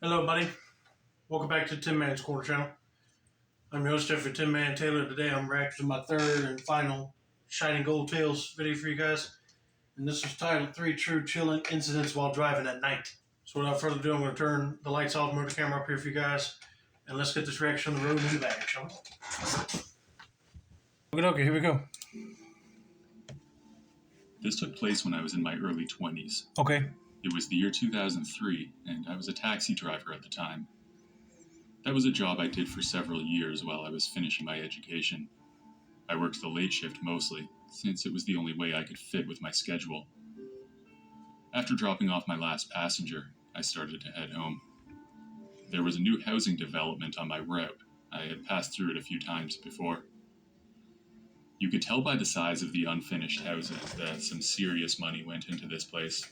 Hello, buddy. Welcome back to Tin Man's Corner Channel. I'm your host, Jeffrey Tin Man Taylor. Today I'm reacting to my third and final Shining Gold Tales video for you guys. And this is titled Three True Chilling Incidents While Driving at Night. So without further ado, I'm going to turn the lights off, move the camera up here for you guys, and let's get this reaction on the road in the bag, shall we? Okay, here we go. This took place when I was in my early 20s. Okay. It was the year 2003, and I was a taxi driver at the time. That was a job I did for several years while I was finishing my education. I worked the late shift mostly, since it was the only way I could fit with my schedule. After dropping off my last passenger, I started to head home. There was a new housing development on my route. I had passed through it a few times before. You could tell by the size of the unfinished houses that some serious money went into this place.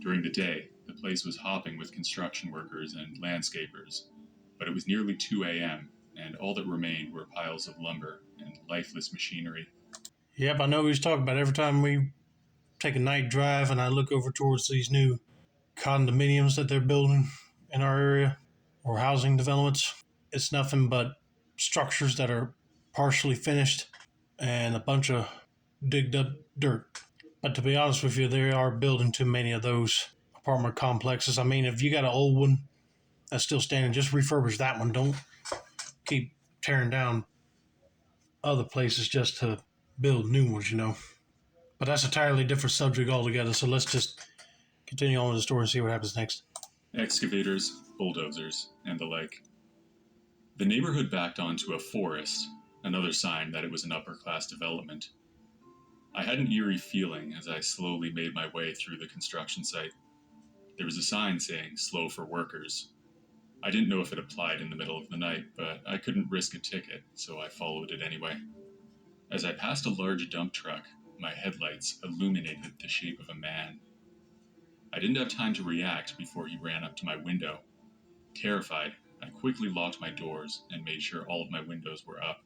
During the day, the place was hopping with construction workers and landscapers, but it was nearly 2 a.m., and all that remained were piles of lumber and lifeless machinery. Yep, I know what he's talking about. Every time we take a night drive and I look over towards these new condominiums that they're building in our area or housing developments, it's nothing but structures that are partially finished and a bunch of digged up dirt. But to be honest with you, they are building too many of those apartment complexes. I mean, if you got an old one that's still standing, just refurbish that one. Don't keep tearing down other places just to build new ones, you know. But that's a entirely different subject altogether. So let's just continue on with the story and see what happens next. Excavators, bulldozers, and the like. The neighborhood backed onto a forest, another sign that it was an upper-class development. I had an eerie feeling as I slowly made my way through the construction site. There was a sign saying, "Slow for workers." I didn't know if it applied in the middle of the night, but I couldn't risk a ticket, so I followed it anyway. As I passed a large dump truck, my headlights illuminated the shape of a man. I didn't have time to react before he ran up to my window. Terrified, I quickly locked my doors and made sure all of my windows were up.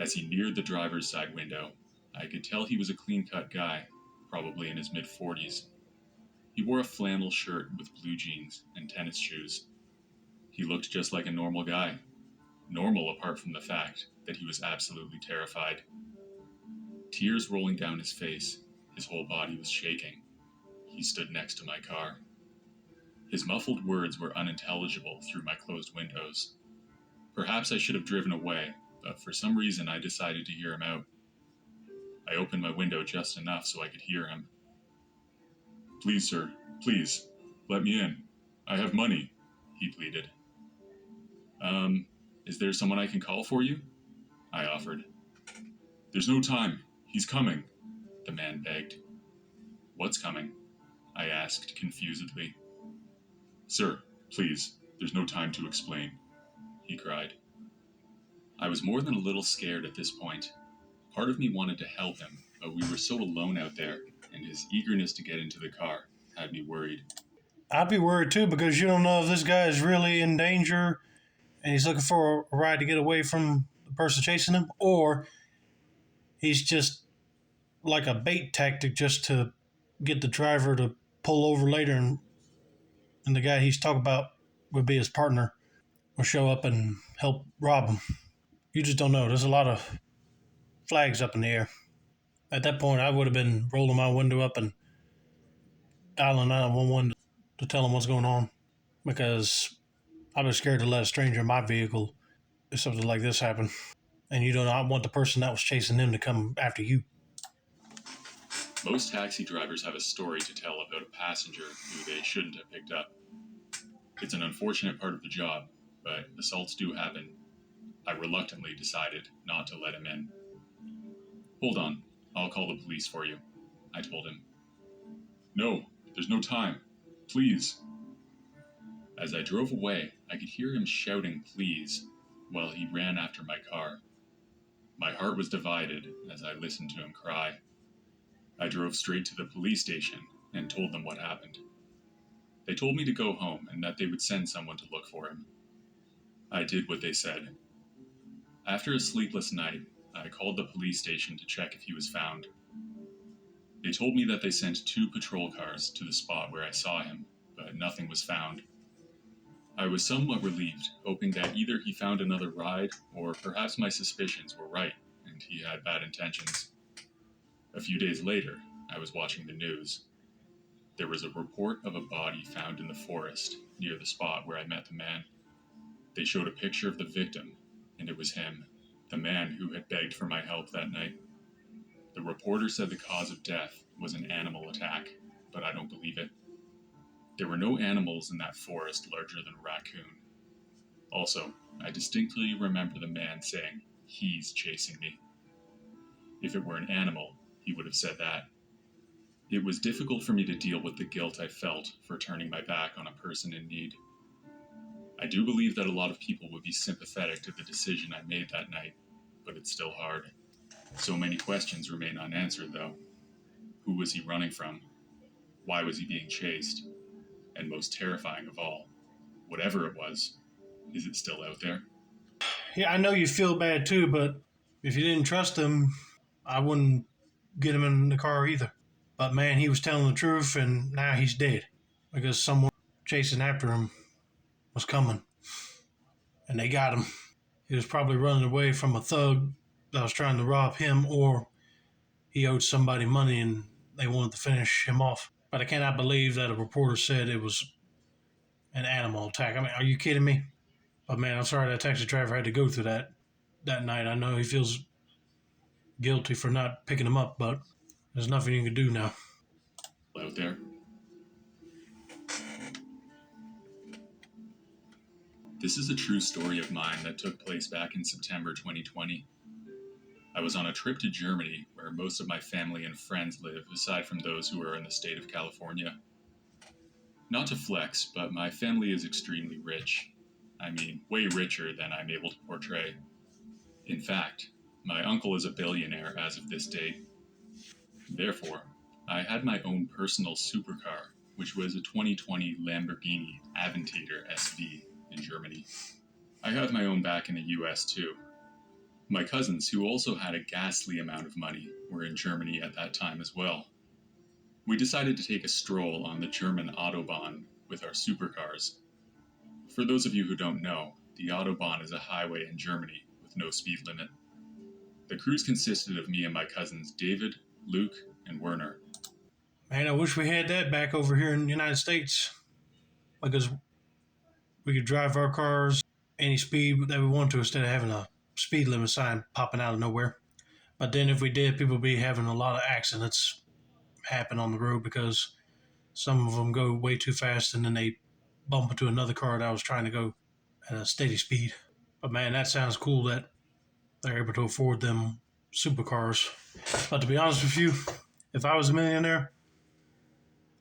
As he neared the driver's side window, I could tell he was a clean-cut guy, probably in his mid-40s. He wore a flannel shirt with blue jeans and tennis shoes. He looked just like a normal guy. Normal apart from the fact that he was absolutely terrified. Tears rolling down his face, his whole body was shaking. He stood next to my car. His muffled words were unintelligible through my closed windows. Perhaps I should have driven away, but for some reason I decided to hear him out. I opened my window just enough so I could hear him. "Please, sir, please, let me in. I have money," he pleaded. Is there someone I can call for you?" I offered. "There's no time. He's coming," the man begged. "What's coming?" I asked confusedly. "Sir, please, there's no time to explain," he cried. I was more than a little scared at this point. Part of me wanted to help him, but we were so alone out there, and his eagerness to get into the car had me worried. I'd be worried too because you don't know if this guy is really in danger and he's looking for a ride to get away from the person chasing him, or he's just like a bait tactic just to get the driver to pull over later and the guy he's talking about would be his partner will show up and help rob him. You just don't know. There's a lot of flags up in the air. At that point, I would have been rolling my window up and dialing 911 to tell him what's going on because I've been scared to let a stranger in my vehicle if something like this happen. And you do not want the person that was chasing them to come after you. Most taxi drivers have a story to tell about a passenger who they shouldn't have picked up. It's an unfortunate part of the job, but assaults do happen. I reluctantly decided not to let him in. "Hold on, I'll call the police for you," I told him. "No, there's no time. Please." As I drove away, I could hear him shouting "please" while he ran after my car. My heart was divided as I listened to him cry. I drove straight to the police station and told them what happened. They told me to go home and that they would send someone to look for him. I did what they said. After a sleepless night, I called the police station to check if he was found. They told me that they sent 2 patrol cars to the spot where I saw him, but nothing was found. I was somewhat relieved, hoping that either he found another ride or perhaps my suspicions were right and he had bad intentions. A few days later, I was watching the news. There was a report of a body found in the forest near the spot where I met the man. They showed a picture of the victim, and it was him, the man who had begged for my help that night. The reporter said the cause of death was an animal attack, but I don't believe it. There were no animals in that forest larger than a raccoon. Also, I distinctly remember the man saying, "He's chasing me." If it were an animal, he would have said that. It was difficult for me to deal with the guilt I felt for turning my back on a person in need. I do believe that a lot of people would be sympathetic to the decision I made that night, but it's still hard. So many questions remain unanswered, though. Who was he running from? Why was he being chased? And most terrifying of all, whatever it was, is it still out there? Yeah, I know you feel bad too, but if you didn't trust him, I wouldn't get him in the car either. But man, he was telling the truth, and now he's dead because someone chasing after him was coming, and they got him. He was probably running away from a thug that was trying to rob him, or he owed somebody money and they wanted to finish him off. But I cannot believe that a reporter said it was an animal attack. I mean, are you kidding me? But man, I'm sorry that taxi driver had to go through that night. I know he feels guilty for not picking him up, but there's nothing you can do now. Out there? This is a true story of mine that took place back in September 2020. I was on a trip to Germany where most of my family and friends live, aside from those who are in the state of California. Not to flex, but my family is extremely rich. I mean, way richer than I'm able to portray. In fact, my uncle is a billionaire as of this date. Therefore, I had my own personal supercar, which was a 2020 Lamborghini Aventador SV in Germany. I have my own back in the US too. My cousins, who also had a ghastly amount of money, were in Germany at that time as well. We decided to take a stroll on the German Autobahn with our supercars. For those of you who don't know, the Autobahn is a highway in Germany with no speed limit. The cruise consisted of me and my cousins David, Luke, and Werner. Man, I wish we had that back over here in the United States because we could drive our cars any speed that we want to instead of having a speed limit sign popping out of nowhere. But then if we did, people would be having a lot of accidents happen on the road because some of them go way too fast and then they bump into another car that was trying to go at a steady speed. But man, that sounds cool that they're able to afford them supercars. But to be honest with you, if I was a millionaire,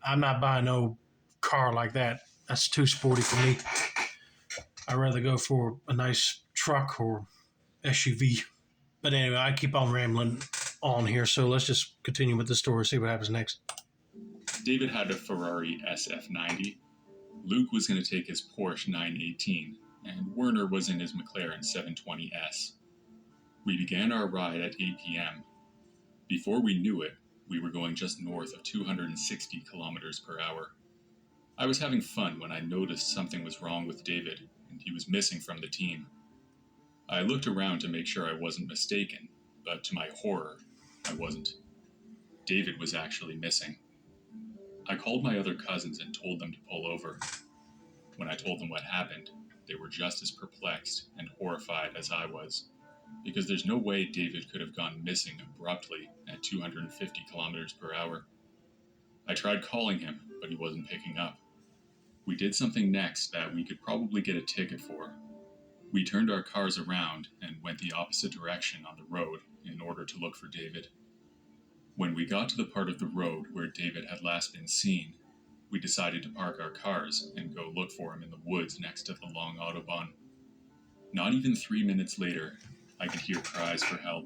I'm not buying no car like that. That's too sporty for me. I'd rather go for a nice truck or SUV. But anyway, I keep on rambling on here, so let's just continue with the story, see what happens next. David had a Ferrari SF90, Luke was going to take his Porsche 918, and Werner was in his McLaren 720S. We began our ride at 8 p.m. Before we knew it, we were going just north of 260 kilometers per hour. I was having fun when I noticed something was wrong with David, and he was missing from the team. I looked around to make sure I wasn't mistaken, but to my horror, I wasn't. David was actually missing. I called my other cousins and told them to pull over. When I told them what happened, they were just as perplexed and horrified as I was, because there's no way David could have gone missing abruptly at 250 kilometers per hour. I tried calling him, but he wasn't picking up. We did something next that we could probably get a ticket for. We turned our cars around and went the opposite direction on the road in order to look for David. When we got to the part of the road where David had last been seen, we decided to park our cars and go look for him in the woods next to the long Autobahn. Not even 3 minutes later, I could hear cries for help.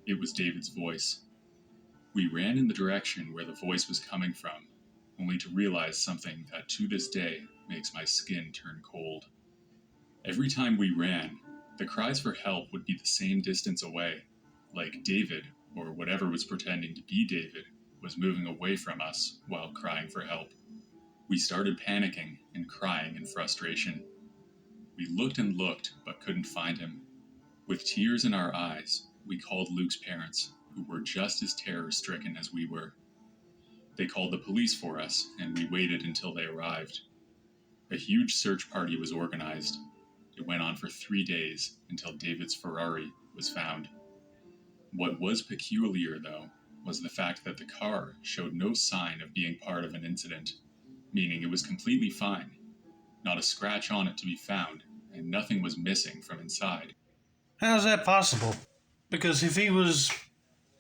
It was David's voice. We ran in the direction where the voice was coming from, only to realize something that to this day makes my skin turn cold. Every time we ran, the cries for help would be the same distance away, like David, or whatever was pretending to be David, was moving away from us while crying for help. We started panicking and crying in frustration. We looked and looked, but couldn't find him. With tears in our eyes, we called Luke's parents, who were just as terror-stricken as we were. They called the police for us, and we waited until they arrived. A huge search party was organized. It went on for 3 days until David's Ferrari was found. What was peculiar, though, was the fact that the car showed no sign of being part of an incident, meaning it was completely fine. Not a scratch on it to be found, and nothing was missing from inside. How's that possible? Because if he was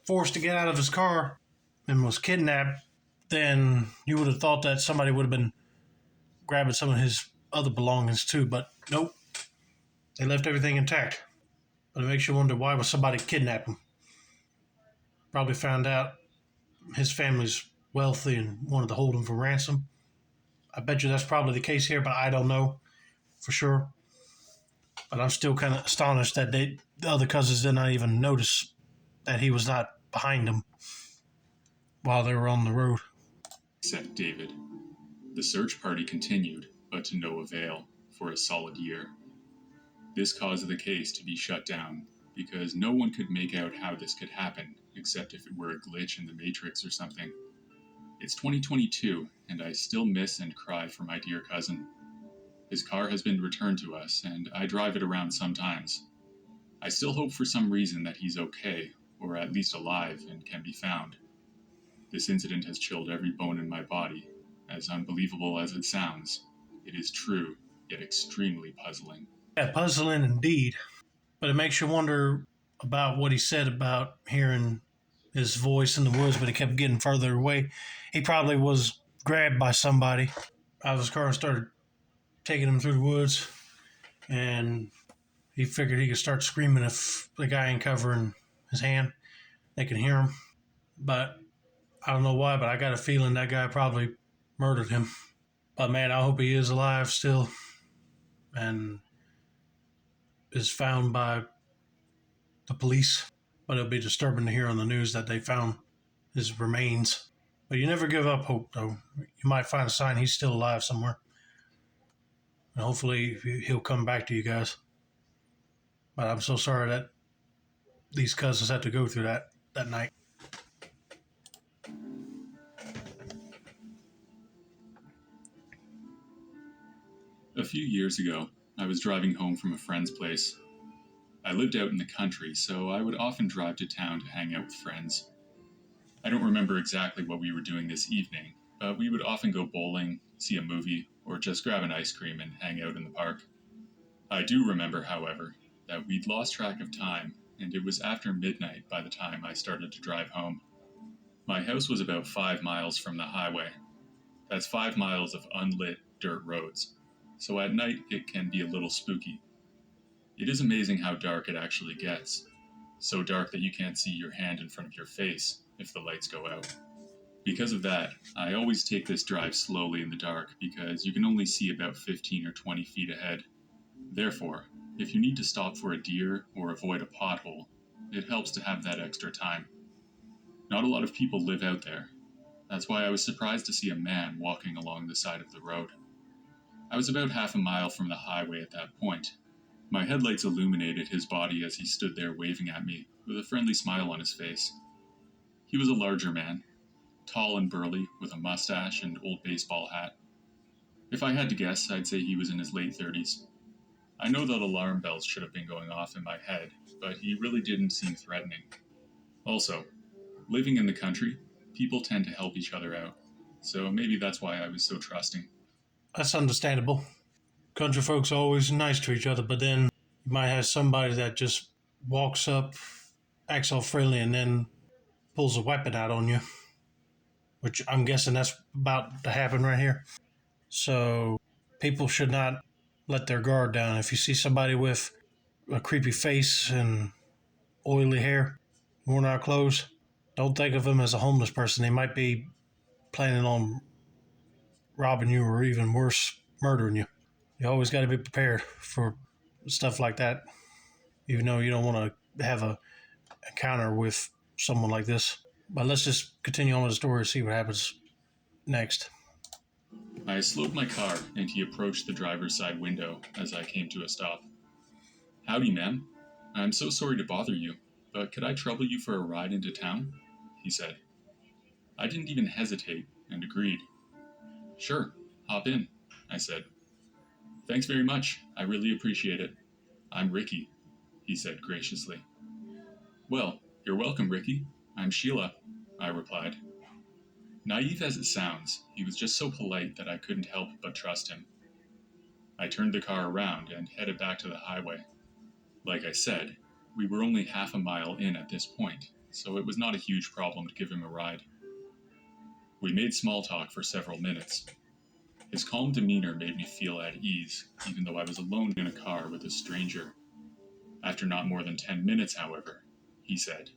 forced to get out of his car and was kidnapped, then you would have thought that somebody would have been grabbing some of his other belongings too. But nope, they left everything intact. But it makes you wonder, why would somebody kidnap him? Probably found out his family's wealthy and wanted to hold him for ransom. I bet you that's probably the case here, but I don't know for sure. But I'm still kind of astonished that the other cousins did not even notice that he was not behind them while they were on the road. Except David. The search party continued, but to no avail, for a solid year. This caused the case to be shut down, because no one could make out how this could happen, except if it were a glitch in the Matrix or something. It's 2022, and I still miss and cry for my dear cousin. His car has been returned to us, and I drive it around sometimes. I still hope for some reason that he's okay, or at least alive, and can be found. This incident has chilled every bone in my body. As unbelievable as it sounds, it is true, yet extremely puzzling. Yeah, puzzling indeed. But it makes you wonder about what he said about hearing his voice in the woods, but he kept getting further away. He probably was grabbed by somebody out of his car and started taking him through the woods. And he figured he could start screaming if the guy ain't covering his hand. They can hear him. But I don't know why, but I got a feeling that guy probably murdered him. But man, I hope he is alive still and is found by the police. But it'll be disturbing to hear on the news that they found his remains. But you never give up hope, though. You might find a sign he's still alive somewhere. And hopefully he'll come back to you guys. But I'm so sorry that these cousins had to go through that night. A few years ago, I was driving home from a friend's place. I lived out in the country, so I would often drive to town to hang out with friends. I don't remember exactly what we were doing this evening, but we would often go bowling, see a movie, or just grab an ice cream and hang out in the park. I do remember, however, that we'd lost track of time, and it was after midnight by the time I started to drive home. My house was about 5 miles from the highway. That's 5 miles of unlit dirt roads, so at night it can be a little spooky. It is amazing how dark it actually gets. So dark that you can't see your hand in front of your face if the lights go out. Because of that, I always take this drive slowly in the dark because you can only see about 15 or 20 feet ahead. Therefore, if you need to stop for a deer or avoid a pothole, it helps to have that extra time. Not a lot of people live out there. That's why I was surprised to see a man walking along the side of the road. I was about half a mile from the highway at that point. My headlights illuminated his body as he stood there waving at me with a friendly smile on his face. He was a larger man, tall and burly with a mustache and old baseball hat. If I had to guess, I'd say he was in his late 30s. I know that alarm bells should have been going off in my head, but he really didn't seem threatening. Also, living in the country, people tend to help each other out, so maybe that's why I was so trusting. That's understandable. Country folks are always nice to each other, but then you might have somebody that just walks up, acts all friendly, and then pulls a weapon out on you, which I'm guessing that's about to happen right here. So people should not let their guard down. If you see somebody with a creepy face and oily hair, worn out clothes, don't think of them as a homeless person. They might be planning on robbing you or even worse, murdering you. You always got to be prepared for stuff like that, even though you don't want to have a encounter with someone like this. But let's just continue on with the story and see what happens next. I slowed my car, and he approached the driver's side window as I came to a stop. Howdy, ma'am. I'm so sorry to bother you, but could I trouble you for a ride into town? He said. I didn't even hesitate and agreed. Sure, hop in, I said. Thanks very much. I really appreciate it. I'm Ricky, he said graciously. Well, you're welcome, Ricky. I'm Sheila, I replied. Naive as it sounds, he was just so polite that I couldn't help but trust him. I turned the car around and headed back to the highway. Like I said, we were only half a mile in at this point, so it was not a huge problem to give him a ride. We made small talk for several minutes. His calm demeanor made me feel at ease, even though I was alone in a car with a stranger. After not more than 10 minutes, however, he said,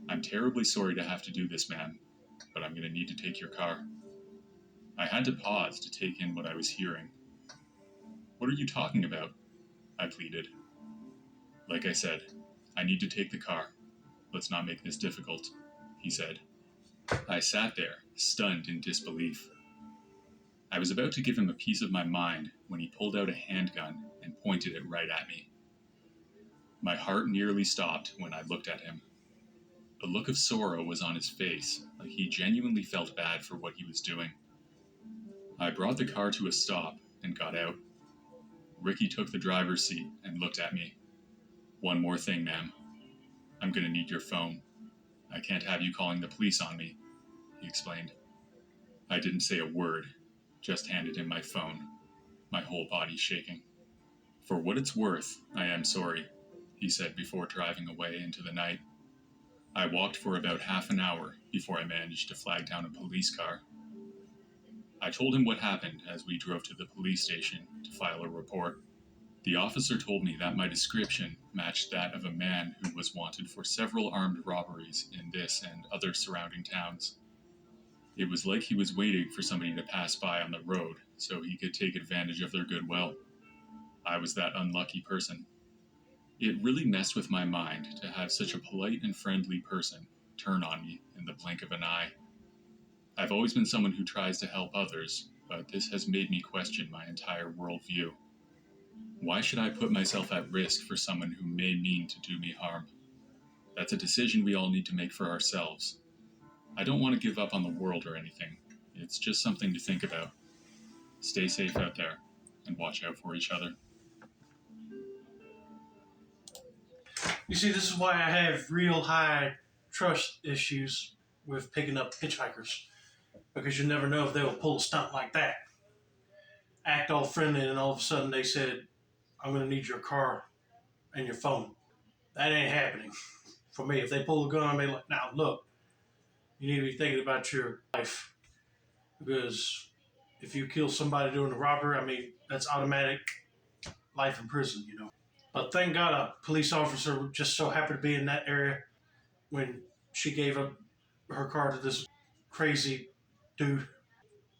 I'm terribly sorry to have to do this, ma'am, but I'm going to need to take your car. I had to pause to take in what I was hearing. What are you talking about? I pleaded. Like I said, I need to take the car. Let's not make this difficult, he said. I sat there, stunned in disbelief. I was about to give him a piece of my mind when he pulled out a handgun and pointed it right at me. My heart nearly stopped when I looked at him. A look of sorrow was on his face, like he genuinely felt bad for what he was doing. I brought the car to a stop and got out. Ricky took the driver's seat and looked at me. One more thing, ma'am. I'm going to need your phone. I can't have you calling the police on me, he explained. I didn't say a word, just handed him my phone, my whole body shaking. For what it's worth, I am sorry, he said before driving away into the night. I walked for about half an hour before I managed to flag down a police car. I told him what happened as we drove to the police station to file a report. The officer told me that my description matched that of a man who was wanted for several armed robberies in this and other surrounding towns. It was like he was waiting for somebody to pass by on the road so he could take advantage of their goodwill. I was that unlucky person. It really messed with my mind to have such a polite and friendly person turn on me in the blink of an eye. I've always been someone who tries to help others, but this has made me question my entire worldview. Why should I put myself at risk for someone who may mean to do me harm? That's a decision we all need to make for ourselves. I don't want to give up on the world or anything. It's just something to think about. Stay safe out there, and watch out for each other. You see, this is why I have real high trust issues with picking up hitchhikers, because you never know if they will pull a stunt like that. Act all friendly, and all of a sudden they said, I'm going to need your car and your phone. That ain't happening for me. If they pull a gun on me, like, now look, you need to be thinking about your life, because if you kill somebody during the robbery, I mean, that's automatic life in prison. But thank God a police officer just so happened to be in that area when she gave up her car to this crazy dude,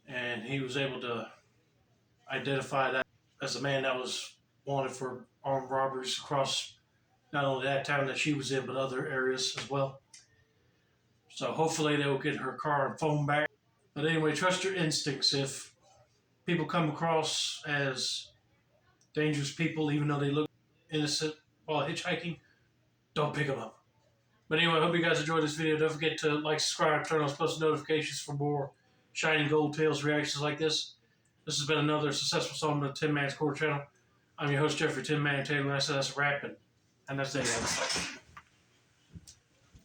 and he was able to identify that as a man that was wanted for armed robberies across not only that town that she was in, but other areas as well. So hopefully they will get her car and phone back. But anyway, trust your instincts. If people come across as dangerous people, even though they look innocent while hitchhiking, don't pick them up. But anyway, I hope you guys enjoyed this video. Don't forget to like, subscribe, turn on post notifications for more Shining Gold Tales reactions like this. This has been another successful song on the Tin Man's Core channel. I'm your host, Jeffrey Tin Man Taylor, and I said that's a wrap, and that's it, guys.